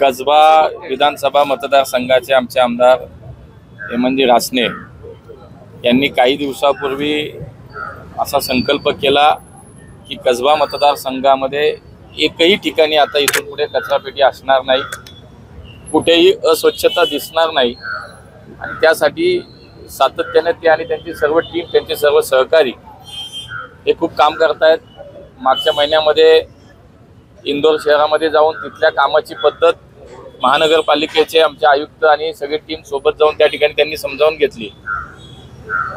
कसबा विधानसभा मतदारसंघाचे आमचे आमदार हेमंतजी रासने यांनी काही दिवसापूर्वी असा संकल्प केला की कसबा मतदारसंघामध्ये एकही ठिकाणी आता इथून पुढे कचरापेटी असणार नाही, कुठेही अस्वच्छता दिसणार नाही आणि त्यासाठी सातत्याने ते आणि त्यांची सर्व टीम, त्यांचे सर्व सहकारी हे खूप काम करतायत। मागच्या महिन्यामध्ये इंदोर शहरामध्ये जाऊन तिथल्या कामाची पद्धत महानगरपालिकेचे आमचे आयुक्त आणि सगळी टीम सोबत जाऊन त्या ठिकाणी त्यांनी समजावून घेतली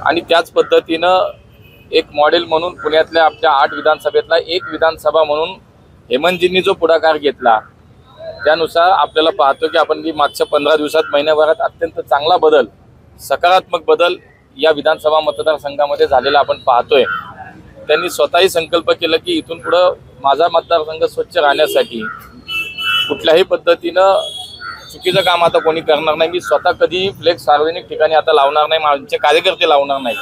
आणि त्याच पद्धतीनं एक मॉडेल म्हणून पुण्यातल्या आपल्या 8 विधानसभेतला एक विधानसभा म्हणून हेमंतजींनी जो पुढाकार घेतला त्यानुसार आपल्याला पाहतो की आपण मागच्या 15 दिवसात महिन्याभरात अत्यंत चांगला बदल, सकारात्मक बदल या विधानसभा मतदारसंघामध्ये झालेला आपण पाहतोय। त्यांनी स्वतःही संकल्प केला की इथून पुढे माझा मतदारसंघ स्वच्छ राहण्यासाठी कुठल्याही पद्धतीनं चुकीचं काम आता कोणी करणार नाही। मी स्वतः कधीही फ्लेक्स सार्वजनिक ठिकाणी आता लावणार नाही, माझे कार्यकर्ते लावणार नाही।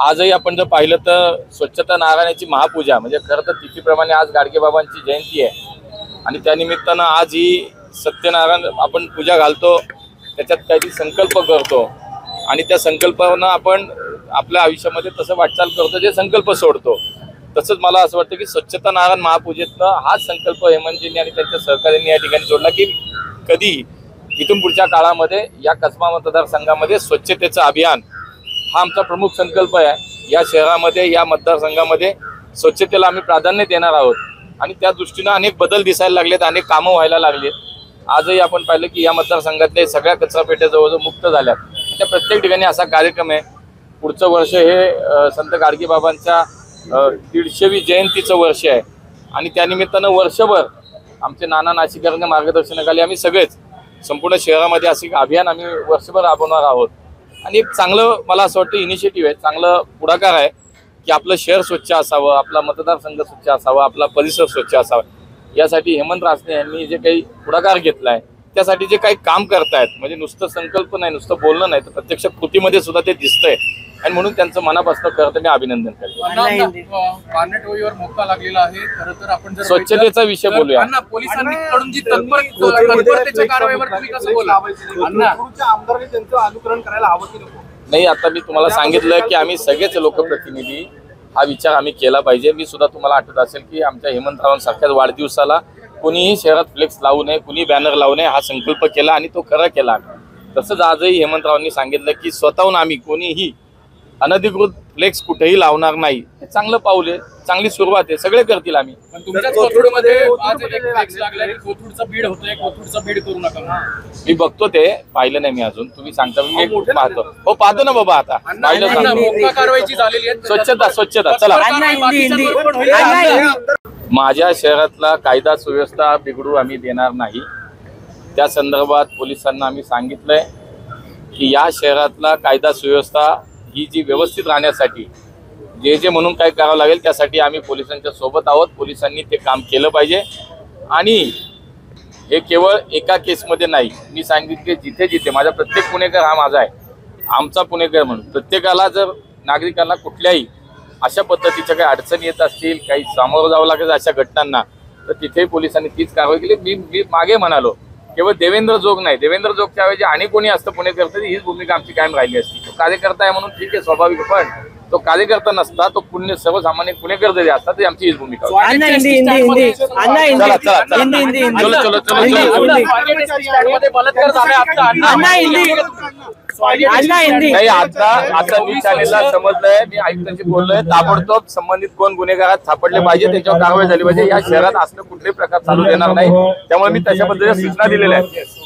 आजही आपण जर पाहिलं तर स्वच्छता नारायणाची महापूजा म्हणजे खरं तर तिथीप्रमाणे आज गाडगेबाबांची जयंती आहे आणि त्यानिमित्तानं आज ही सत्यनारायण आपण पूजा घालतो, त्याच्यात काहीतरी संकल्प करतो आणि त्या संकल्पानं आपण आपल्या आयुष्यामध्ये तसं वाटचाल करतो, जे संकल्प सोडतो। तसंच मला असं वाटतं की स्वच्छता नारायण महापूजेतनं हाच संकल्प हेमंतजींनी आणि त्यांच्या सहकार्यांनी या ठिकाणी जोडला की कधी इथून पुढच्या काळामध्ये या कसबा मतदारसंघामध्ये स्वच्छतेचं अभियान हा आमचा प्रमुख संकल्प आहे। या शहरामध्ये, या मतदारसंघामध्ये स्वच्छतेला आम्ही प्राधान्य देणार आहोत आणि त्या दृष्टीनं अनेक बदल दिसायला लागलेत, अनेक कामं व्हायला लागलेत। आजही आपण पाहिलं की या मतदारसंघातल्या सगळ्या कचरापेट्या जवळजवळ मुक्त झाल्यात। त्या प्रत्येक ठिकाणी असा कार्यक्रम आहे। पुढचं वर्ष हे संत गाडगेबाबांच्या 150वी जयंतीचं वर्ष आहे आणि त्यानिमित्तानं वर्षभर आमचे नाना नाशिककरांच्या मार्गदर्शनाखाली आम्ही सगळेच संपूर्ण शहरामध्ये असे अभियान आम्ही वर्षभर राबवणार आहोत आणि एक चांगलं मला असं वाटतं इनिशिएटिव्ह आहे, चांगलं पुढाकार आहे की आपलं शहर स्वच्छ असावं, आपला मतदारसंघ स्वच्छ असावा, आपला परिसर स्वच्छ असावा। यासाठी हेमंत रासने यांनी जे काही पुढाकार घेतला आहे त्यासाठी जे काही काम करतायत म्हणजे नुसतं संकल्प नाही, नुसतं बोलणं नाही तर प्रत्यक्ष कृतीमध्ये सुद्धा ते दिसतंय आणि म्हणून त्यांचं मनापासून खरं मी अभिनंदन करतो। मोका लागलेला आहे। खरं तर आपण जर स्वच्छतेचा विषय बोलूया। पोलिसांकडून जी तत्परतेच्या कारवाईवर तुम्ही कसं बोला? आमदारांनी त्यांचं अनुकरण करायला हवं की नको? नाही, आता मी तुम्हाला सांगितलं की आम्ही सगळेच लोकप्रतिनिधी हा विचार आम्ही केला पाहिजे। मी सुद्धा तुम्हाला आठवत असेल की आमच्या हेमंतरावांसारख्याच वाढदिवसाला कुणीही शहरात फ्लेक्स लावू नये, कुणी बॅनर लावू नये हा संकल्प केला आणि तो खरा केला। तसंच आजही हेमंतरावांनी सांगितलं की स्वतःहून आम्ही कोणीही अनधिकृत फ्लेक्स कुठेही लावणार नाही। हे चांगलं पाऊल आहे, चांगली सुरुवात आहे, सगळे करतील आम्ही। पण तुमच्याच कोथरूडमध्ये आज एक फ्लेक्स लागला की कोथरूडचा बीड होतोय, कोथरूडचा बीड करू नका। मी बघतो, ते पाहिलं नाही मी अजून, तुम्ही सांगता मी पाहतो। हो पाहतो ना बाबा, आता पाहिलं मोका कारवाईची झालेली आहे। स्वच्छता स्वच्छता चला। माझ्या शहरातला कायदा सुव्यवस्था बिघडू आम्ही देणार नाही। त्या संदर्भात पोलिसांना आम्ही सांगितलंय की या शहरातला कायदा सुव्यवस्था ही जी व्यवस्थित राहण्यासाठी जे म्हणून काय करावं लागेल त्यासाठी आम्ही पोलिसांच्या सोबत आहोत। पोलिसांनी ते काम केलं पाहिजे आणि हे केवळ एका केसमध्ये नाही। मी सांगितले जिथे जिथे माझा प्रत्येक पुणेकर हा माझा आहे, आमचा पुणेकर म्हणून प्रत्येकाला जर नागरिकांना कुठल्याही अशा पद्धतीच्या काही अडचणी येत असतील, काही सामोरं जावं लागेल अशा घटनांना, तर तिथेही पोलिसांनी तीच कारवाई केली। मी मागे म्हणालो केवळ देवेंद्र जोग नाही, देवेंद्र जोगच्या ऐवजी आणि कोणी असतं पुणेकर तरी हीच भूमिका आमची कायम राहिली असती। तो कार्यकर्ता आहे म्हणून ठीक आहे, स्वाभाविक, पण तो कार्यकर्ता नसता, तो पुण्य सर्वसामान्य पुणेकर जरी असता तरी आमची हीच भूमिका होती। नाही, आता न्यूज चॅनेलला समजलंय, मी आयुक्तांशी बोललोय, ताबडतोब संबंधित कोण गुन्हेगारात सापडले पाहिजे त्याच्यावर कारवाई झाली पाहिजे। या शहरात असलं कुठलेही प्रकार चालू देणार नाही, त्यामुळे मी तशा पद्धतीने सूचना दिलेल्या आहेत।